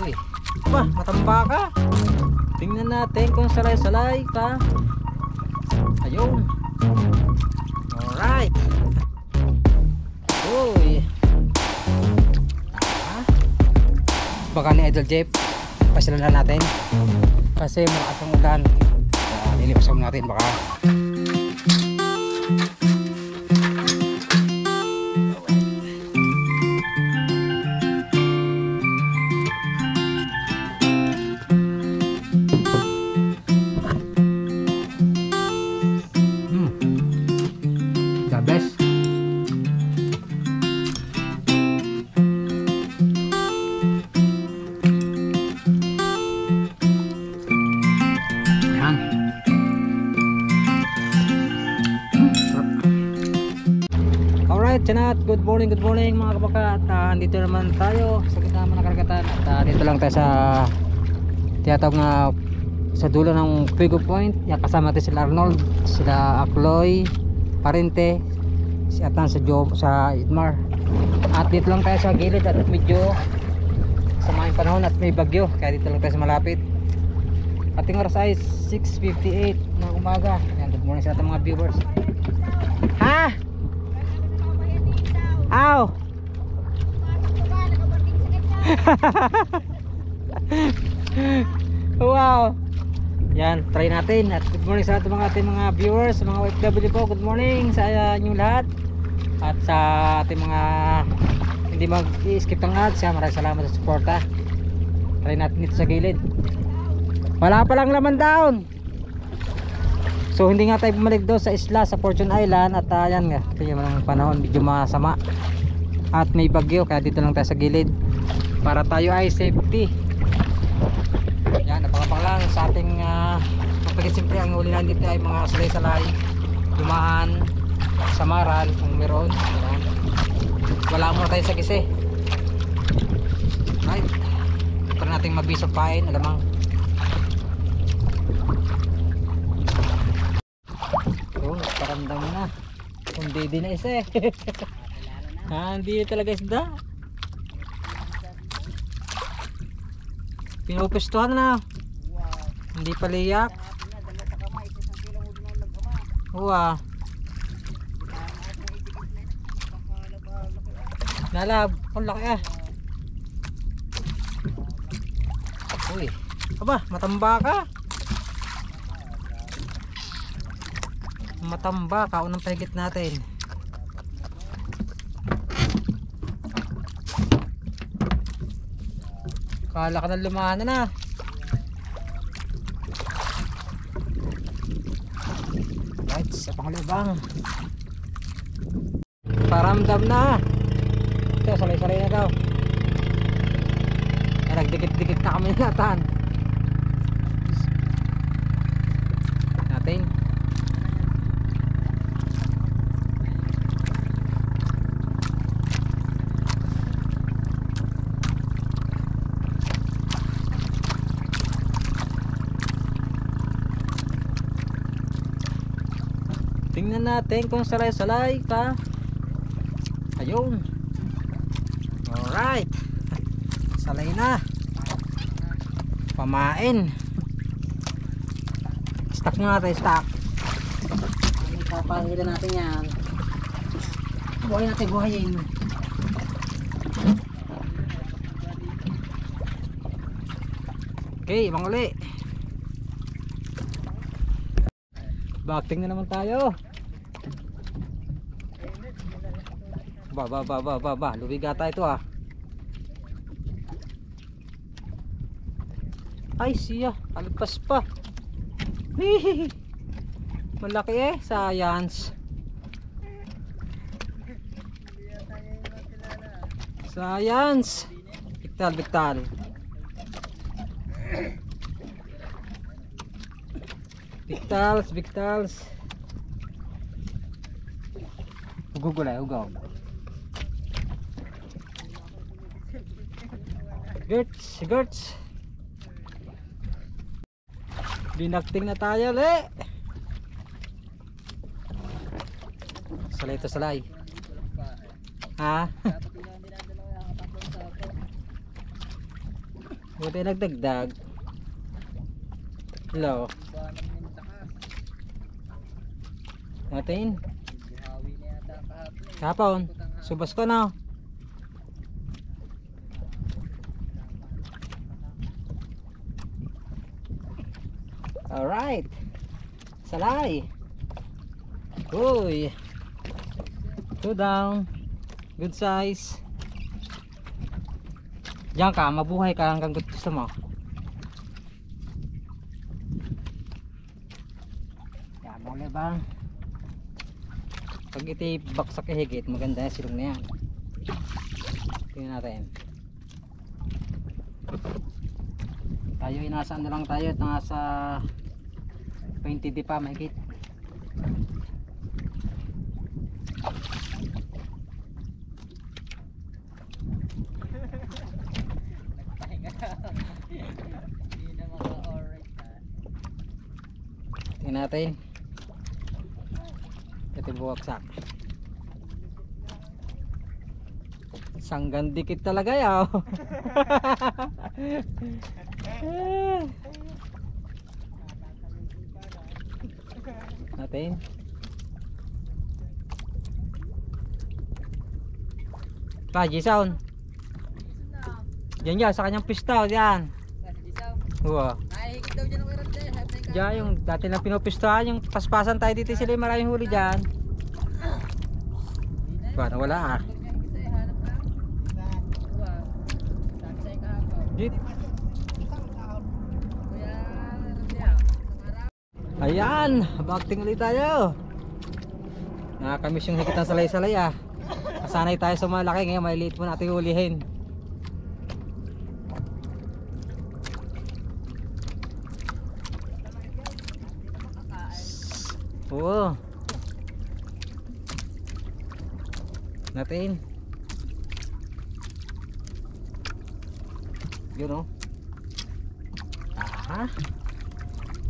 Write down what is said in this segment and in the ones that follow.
Uy, ba, matamba ka. Tingnan natin kung salay-salay ka. Ayun. Alright. Uy. Baka ni Idol Jeff pasilalan natin kasi malakas ang ulan. Nilipasan natin baka. The best. Alright, Janat, good morning mga kabaka. At andito naman tayo sa gitna ng karagatan. At dito lang tayo sa tiyatawag na sa dulo ng Puego Point. Kasama natin sila Arnold, sila Akloy, Parente, si Atan sa Itmar. At dito lang tayo sa gilid at medyo samahin panahon at may bagyo, kaya dito lang tayo sa malapit. Ating oras ay 6:58 ng umaga. Yan, good morning sa ating mga viewers. Ha? Aw! Wow! Yan, try natin. At good morning sa ating mga viewers, mga OFW po. Good morning sa inyong lahat. At sa ating mga hindi mag-i-skip ng ads, maraming salamat sa suporta. Try natin dito sa gilid. Wala pa lang laman down. So hindi nga tayo bumalik doon sa isla, sa Fortune Island. At ayan nga, ito yung mga panahon medyo masama at may bagyo, kaya dito lang tayo sa gilid para tayo ay safety. Yan, napakapang lang sa ating kapagit siyempre ang uli natin dito ay mga salay-salay, dumaan, samaral kung meron. Yan. Wala muna tayo sa gise. Right, para natin mabisok pain, alamang. Paramdam na kung di na isa eh. Hindi talaga isda, pinupustuhan na. Hindi paliyak. Uwa nalab, ang laki ah. Uy, aba, matamba ka. Matamba, kaunang pahigit natin. Kala ka na lumahan na. Right, sa pangalabang. Paramdam na. Ito, salay-salay na daw. Nagdikit-dikit na kami natan natin. Tingnan natin kung salay-salay ka. Ayun. Alright. Salay na. Pamain. Stock nga natin, stock. Ipapahila natin yan. Buhay natin, buhayin. Okay, ibang uli. Backting na naman tayo. Luwiga tayo ito ah. Ay siya, alpas pa. Malaki eh, science. Science. Biktal. Bigtals. Ugugulay, ugaw. Gerts. Binakting na tayo, le. Salay. Ha? Buti nagdagdag. Hello. Natin. Kapon. Subas ko na. Alright. Salay. Uy. 2 down. Good size. Diyan ka, mabuhay ka hanggang gusto mo. Yan, boleh bang. Pag ito baksak higit, maganda yung silong na yan. Tingnan natin. Tayo inasaan na lang tayo at nasa 20 di pa mahigit. Tingnan natin. Ito buwaksak. Sanggan dikit talaga yaw. Natin. Paji sound. Diyan sa kanyang pista, diyan. Wow. Nakikita daw dyan ang wirap dyan. Diyan yung dati na pinopistahan, yung paspasan tayo dito sila yung maraming huli diyan. Paano wala ah. Git. Ayan, bakting ulit tayo. Nakakamiss yung higit ng salay-salay ah. Nasanay tayo sa malaki, ngayon maliliit po natin hulihin. Oo. Natin. Yun oh. Aha.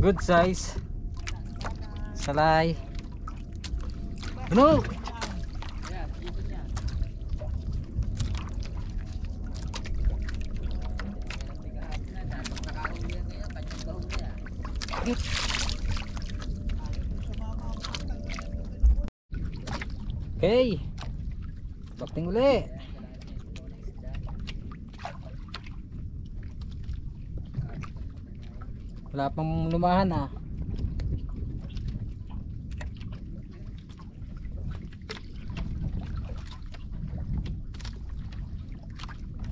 Good size. Salay. Ano? Okay. Bakting uli. Wala pang lumahan ah.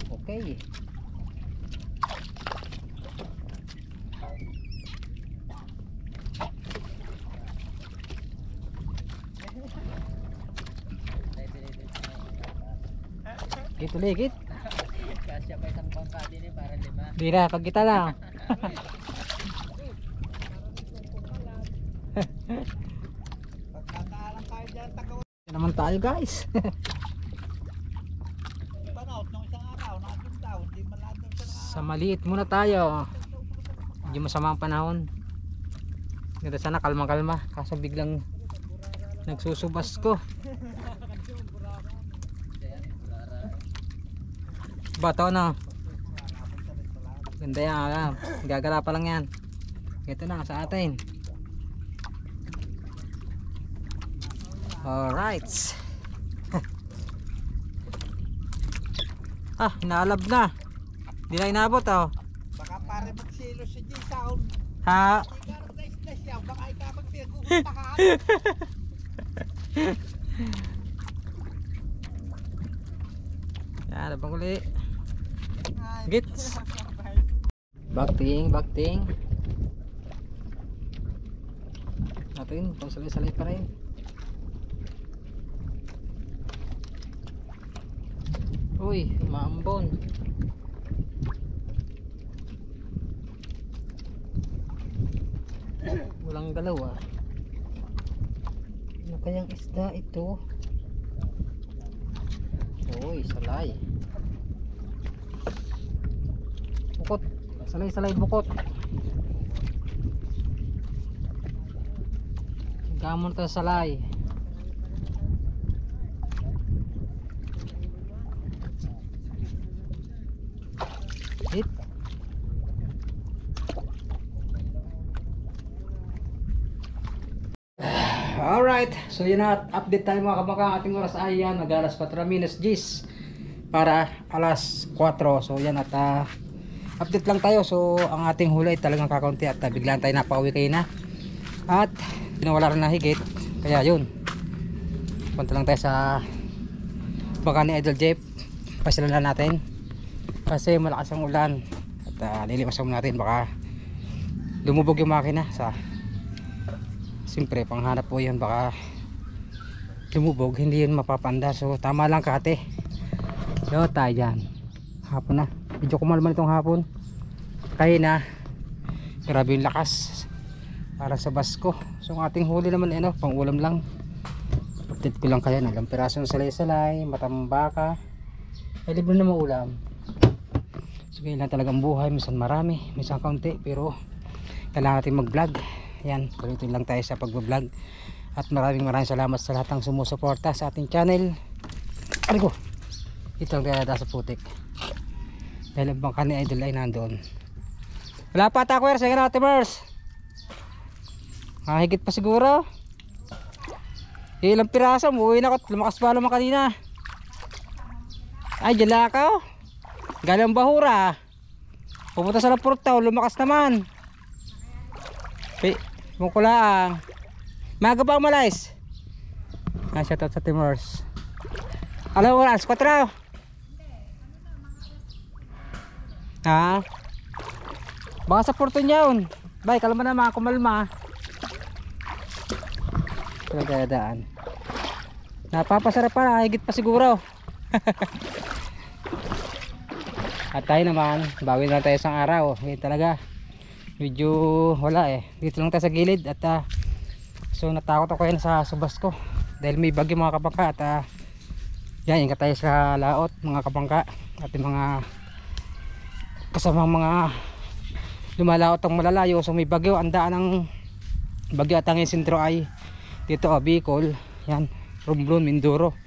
Okay. Git ulit, git. Kasya pa isang bangka din eh, para 5. Di na, pag kita lang. Pagkakaalang kayo dyan, tagaw. Ito naman tayo guys. Panood nung isang araw, nakatun daw, hindi maladang siya Sa maliit muna tayo. Hindi masama ang panahon. Ganda sana kalma-kalma. Kaso biglang nagsusubas ko. Bato na. Ganda yan. Gagala pa lang yan. Ito na sa atin. Alright. Ah, inaalab na. Hindi na inabot oh. Baka pare magsilo si J-Sound. Ha? Hindi ka na islas yan, baka ikapag pinagkukuntahan. Yan, abang uli. Gits. Bakting, bakting. Natin, kung salay-salay pa rin. Uy, maambon. Walang galaw ah. Ano kayang isda ito? Uy, salay. Bukot. Salay-salay bukot. Gamon tayo salay. Hit. Alright, so yun na, update tayo mga kabangka. Ating oras ay yan, mag-alas 4:10 para alas 4. So yan at update lang tayo. So ang ating huli ay talagang kakaunti at biglaan tayo napauwi kayo na. At pinawala rin na higit. Kaya yun, punta lang tayo sa baka ni Idol Jeff. Pasilan natin kasi malakas ang ulan. At lilimasan natin, baka lumubog yung makina sa siyempre panghanap po yun, baka lumubog, hindi yun mapapanda. So tama lang kate, yo tayo dyan. Hapon na, medyo kumalman itong hapon kaya na, grabe yung lakas para sa basko. So ang ating huli naman pang ulam lang. Update ko lang kaya na ilang piraso ng salay-salay, matambaka, ay libre na maulam. So kailan talagang buhay, minsan marami, minsan kaunti, pero kailangan natin mag vlog. Yan, tuloy lang tayo sa pag-vlog. At maraming salamat sa lahat ng sumusuporta sa ating channel. Ano ko? Ito lang tayo sa putik. Dahil ang bangka ni Idol ay nandun. Wala pa takwers, sige na timers. Higit pa siguro. Ilang piraso, umuwi na ko. Lumakas pa naman kanina. Ay, dyan ako. Galang Bahura. Pupunta sa Lapurtaw, lumakas naman. Mukulaang maga ba umalis? Shoutout sa Timors. Alam mo, alas 4. Ha? Baka sa Porto niyaon. Bay, kalma na mga kumalma. Talagadaan. Napapasarap pa, higit pa siguro. At tayo naman, bawi na tayo isang araw. Yan talaga. Medyo wala dito lang tayo sa gilid at so natakot ako yan sa subas ko dahil may bagyo mga kabangka. At yan, ingat tayo sa laot mga kabangka at yung mga kasamang mga lumalaot ang malalayo. So may bagyo, ang daan ng bagyo at ang sentro ay dito Bicol, yan, Romblon, Mindoro,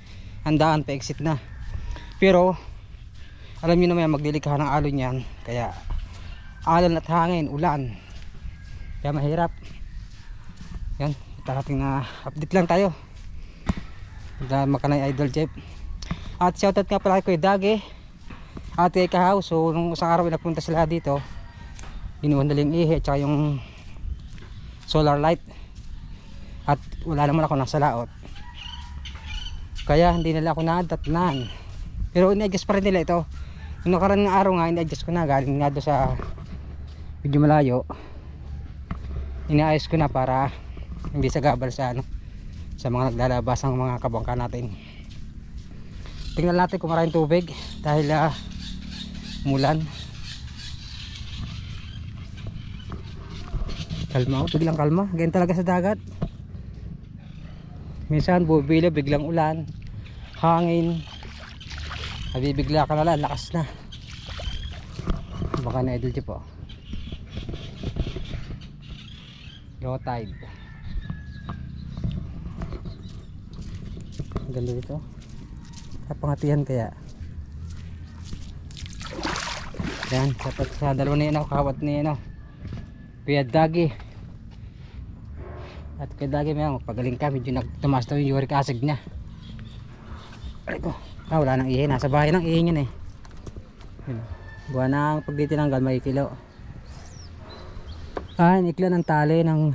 ang daan pa exit na. Pero alam nyo naman magdilikahan ng alon yan, kaya alon at hangin, ulan, kaya mahirap. Yan, tarating na update lang tayo dahil makanay Idol Jeff. At shoutout nga pala kay Dage at kay Kahaw. So nung isang araw napunta sila dito, inuwan na yung ihi at saka yung solar light, at wala naman ako nasa laot, kaya hindi nila ako nadatnan. Pero ini-adjust pa rin nila ito. Nung nakaraan ng araw nga, ini-adjust ko na, galing nga doon sa medyo malayo, inaayos ko na para hindi sagabal sa sa mga naglalabas ng mga kabangka natin. Tingnan natin kung maraming tubig dahil umulan. Kalma, biglang kalma, ganyan talaga sa dagat. Minsan bubila, biglang ulan, hangin, nabibigla ka na lang, lakas na. Baka na Idol Jeff po. Low tide. Ganda dito. Kapangatihan kaya. Yan, dapat sa dalawa na yun kawat ni Kuya Dagi. At Kuya Dagi may magpagaling ka, medyo nagtumas daw yung uric acid niya. Aray ko, wala nang ihi, nasa bahay nang ihi yun buwan ng pagditinanggal may kilo. Nikla ng tali ng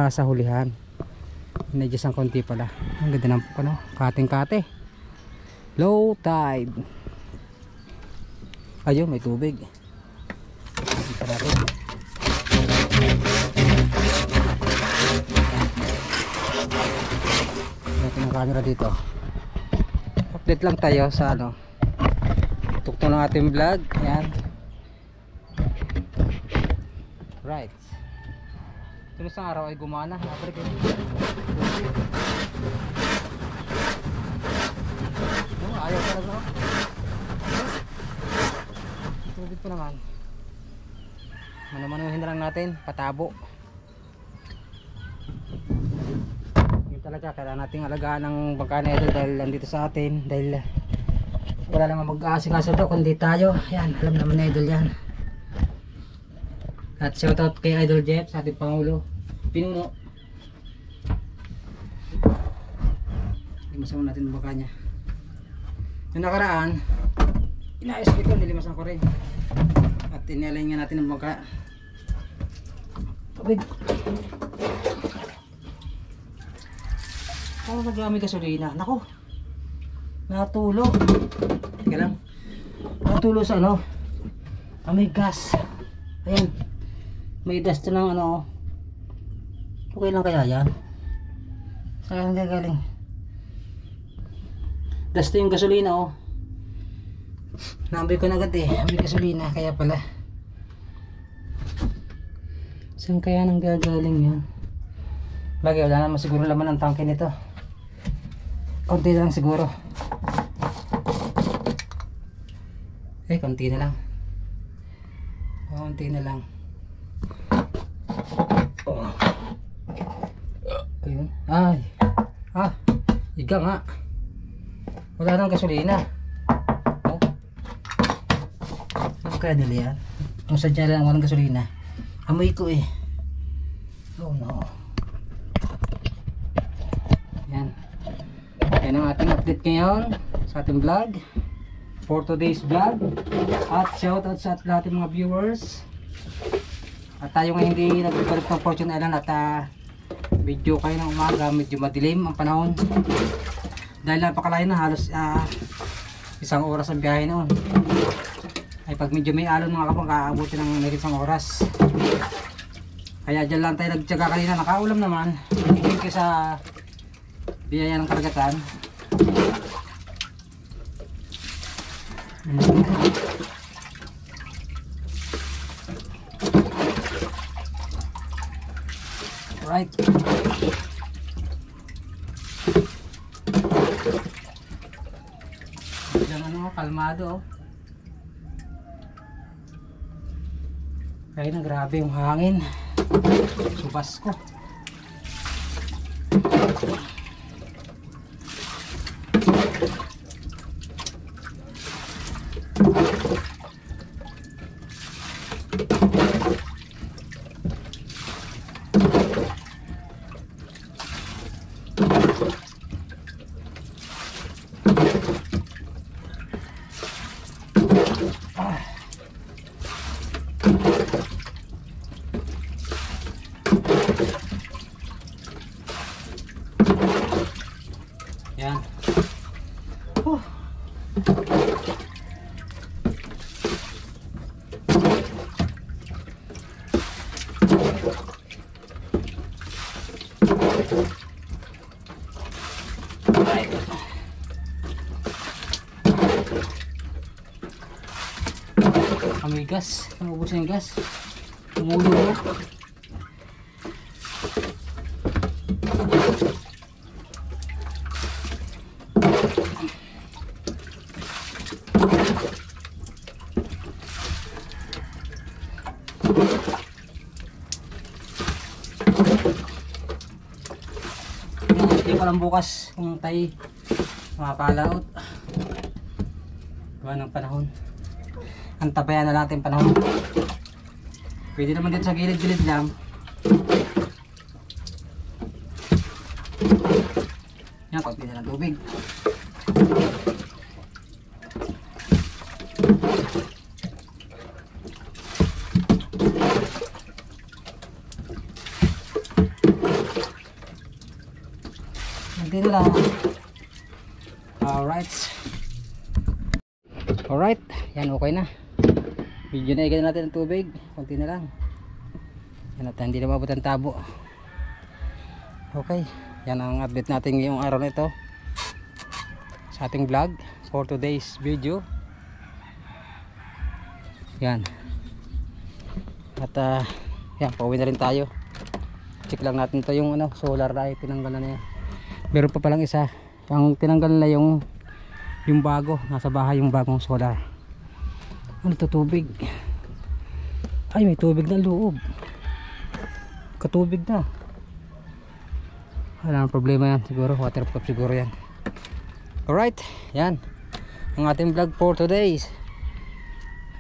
sa hulihan. Inadjust ang konti pala. Ang ganda ng kating kate. Low tide. Ayun, may tubig. Ito natin. Natin ang camera dito. Update lang tayo sa tukto ng ating vlog. Yan. Right. Ito isang araw ay gumana. Napalik yun. Ayaw talaga. Tubig po naman. Manumanuhin na lang natin. Patabo. Yun talaga. Kailangan nating alagaan ng bangka na ito dahil nandito sa atin. Dahil wala naman mag-aasikaso doon kundi tayo. Yan. Alam naman na Idol yan. At shoutout kay Idol Jeff sa ating Pangulo Pinuno. Limasan natin ang baka niya. Yung nakaraan, inayos ko ito, nilimasan ko rin. At inalay nga natin ang baka. Tubig. Parang nagami gasolina. Nako. Natulo. Teka lang. Natulo sa ano. May gas. Ayan. May dust ng ano. Okay lang kaya yan? Saan galing? Dust yung gasolina oh. Naambay ko na agad eh. May gasolina kaya pala. Saan kaya nang gagaling yan? Bagay wala naman siguro laman ang tangke nito. Konti na lang siguro. Konti na lang. Konti na lang. Oh. Ayun. Ay. Iga nga. Wala nang gasolina. Oh. Ano kaya nila yan? Kung sadya lang walang gasolina. Amoy ko eh. Oh no. Yan. Yan ang ating update ngayon sa ating vlog. For today's vlog. At shoutout sa lahat ng mga viewers. At tayo nga hindi nagbibalik ng Fortune Island at video kayo ng umaga, medyo madilim ang panahon. Dahil napakalayo na halos isang oras ang biyahe noon. Ay pag medyo may alon mga kapang kaabuti ng isang oras. Kaya dyan lang tayo nagtyaga kanina, nakaulam naman. Thank you sa biyaya ng karagatan. Right. Diyan ano, kalmado oh. Kaya na grabe yung hangin. Subas ko. Yan. May gas, naubos na yung gas. Tumulo na. Hindi ko lang bukas kung tayo makapalaot. Gawa ng panahon. Antabayan na natin panahon. Pwede naman dito sa gilid-gilid lang. Yan, konti na ng tubig. Konti na lang. Alright, yan okay na. Medyo na igan natin ang tubig. Konti na lang. Yan at hindi na mabot ang tabo. Okay, yan ang update natin ngayong araw na ito sa ating vlog for today's video. Yan. At yan, pauwi na rin tayo. Check lang natin ito yung ano, solar light. Tinanggal na yan. Meron pa palang isa. Ang tinanggal na yung bago. Nasa bahay yung bagong solar. Ano ito, tubig? Ay, may tubig na loob. Katubig na. Wala nang problema yan. Siguro, waterproof siguro yan. Alright, yan. Ang ating vlog for today.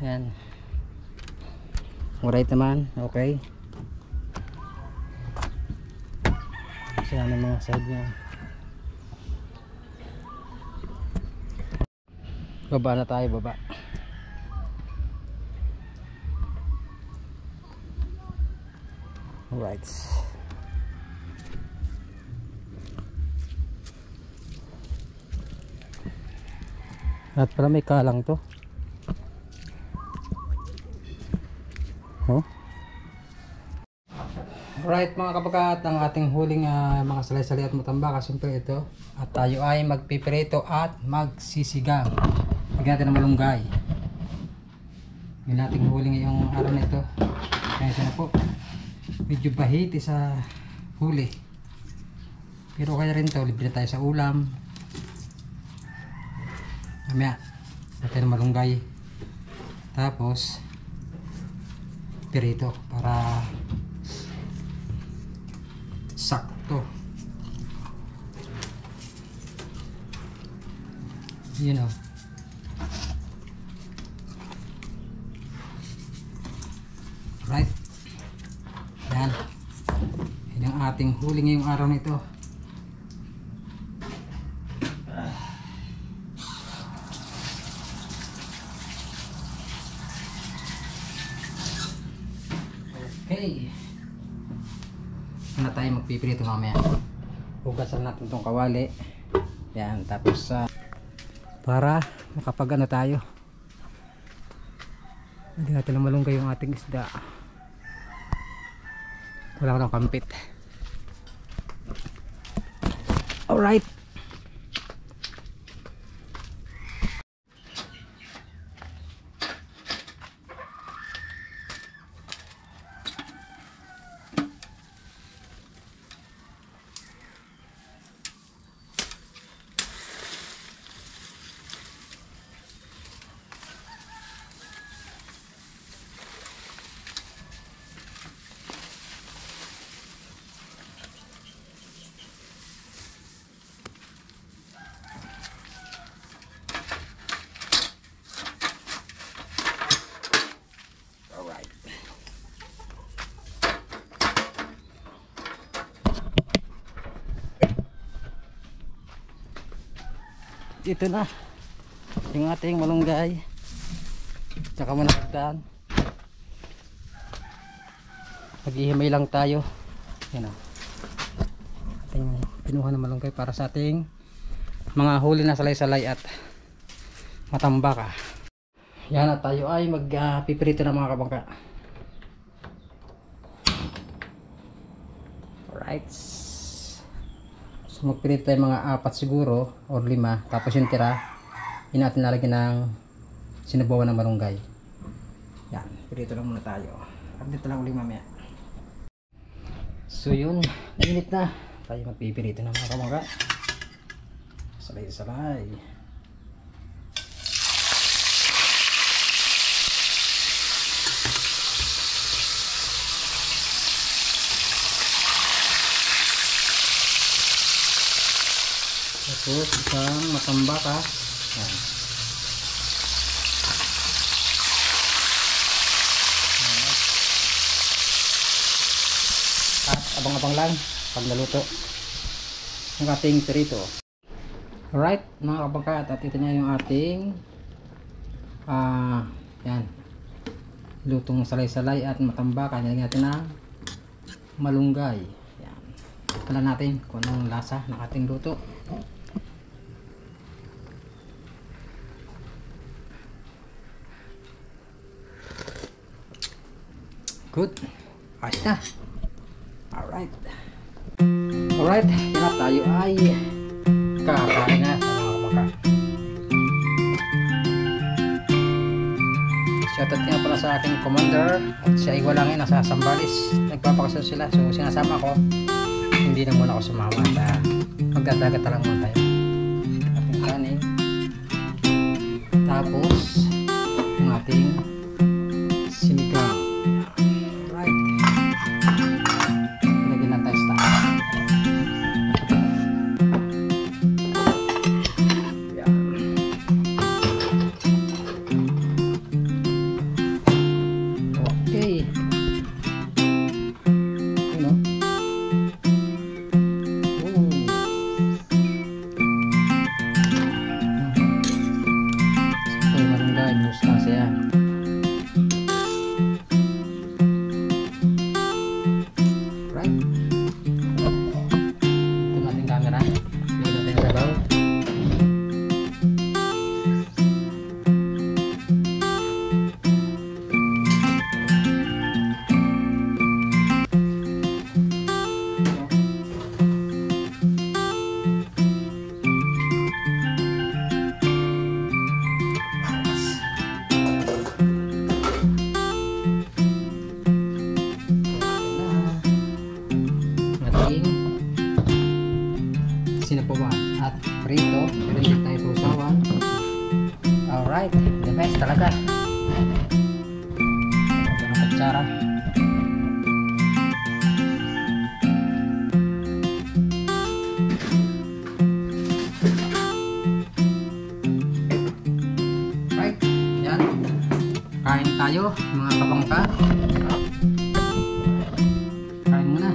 Yan. Alright naman, okay. Sila ng mga side niya. Baba na tayo, baba. Alright. At pala may kalang to. Oh. Alright mga kabagat, ang ating huling mga salay-salay at matambaka, siyempre ito. At tayo ay magpipirito at magsisigang. Lagyan natin ng malunggay. Yung ating huli ngayong araw na ito. Kaya ito na po. Medyo bahiti sa huli. Pero kaya rin to, libre tayo sa ulam. Mamaya, natin ng malunggay. Tapos, pirito para sakto. You know. Right. Yan. Yan ang ating huli ngayong araw na ito. Okay. Na tayo magpipirito mamaya. Hugasan natin itong kawali. Yan, tapos para makapag-ano tayo. Hindi natin na malunggay yung ating isda. Wala ko ng kampit. Alright. Ito na yung ating malunggay, tsaka manakagdaan. Maghihimay lang tayo. Yan o, ating pinuha ng malunggay para sa ating mga huli na salay-salay at matambaka. Yan, at tayo ay magpipirito ng mga kabangka. Alright, so magpirito tayo mga 4 siguro or 5, tapos yung tira yun natin lalagyan ng sinubawan ng malunggay. Yan, pirito lang muna tayo. Update lang ulit mamaya. So yun, nainit na tayo magpipirito ng mga kabangka. Salay-salay. Tapos isang matambaka. Yan. At abang-abang lang pag naluto ang ating pirito. Alright mga kabangka, at ito na yung ating yan, lutong salay-salay at matambaka. Nilagyan natin ng malunggay. Yan, pala natin kung anong lasa ng ating luto. Good. Ayos na. Alright. Alright. Yan na, tayo ay kakain na sa mga kabangka. Shoutout nga pala sa aking commander. At siya ay wala ngayon, nasa Sambales. Nagpapakasal sila. So sinasama ko. Hindi na muna ako sumama. At magdadagat lang muna tayo. Ating kanin. Tapos yung ating sinigang. kutsara. Right, yan. Kain tayo mga kabangka. Kain muna.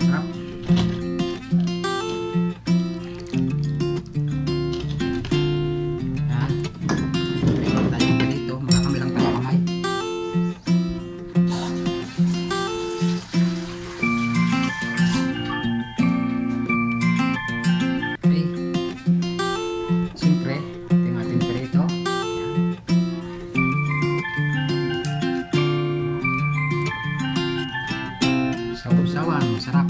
Sarap. Yan. Record tayo dito. Makakami lang tayo kamay. Okay. Siyempre, ito yung ating perito. Sawaw-sawan, masarap.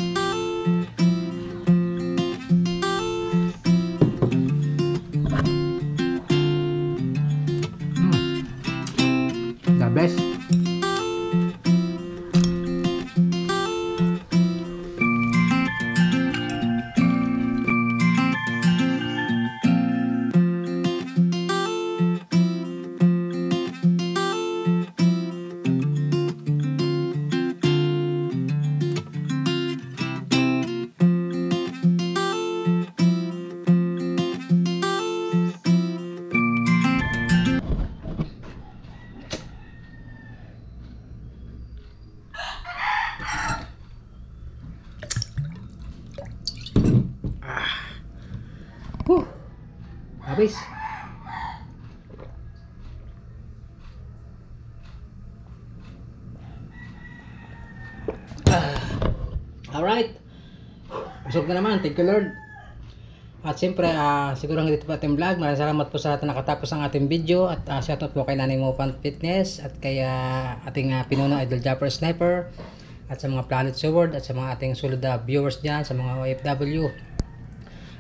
The best. Habis. Alright. Busog na naman. Thank you Lord. At siyempre, siguro hanggang dito po ating vlog. Maraming salamat po sa lahat na nakatapos ang ating video. At shoutout po kay Nanay Mo Pan Fitness. At kay ating pinuno Idol Japper Sniper. At sa mga Planet Sword. At sa mga ating sulod na viewers dyan. Sa mga OFW.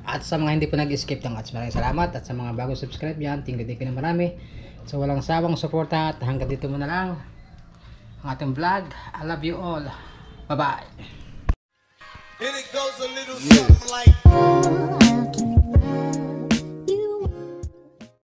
At sa mga hindi po nag-skip ng ads, maraming salamat. At sa mga bagong subscribe yan, thank you na marami. So walang sawang suporta. At hanggang dito muna lang ang ating vlog. I love you all. Bye bye. And it goes a little something like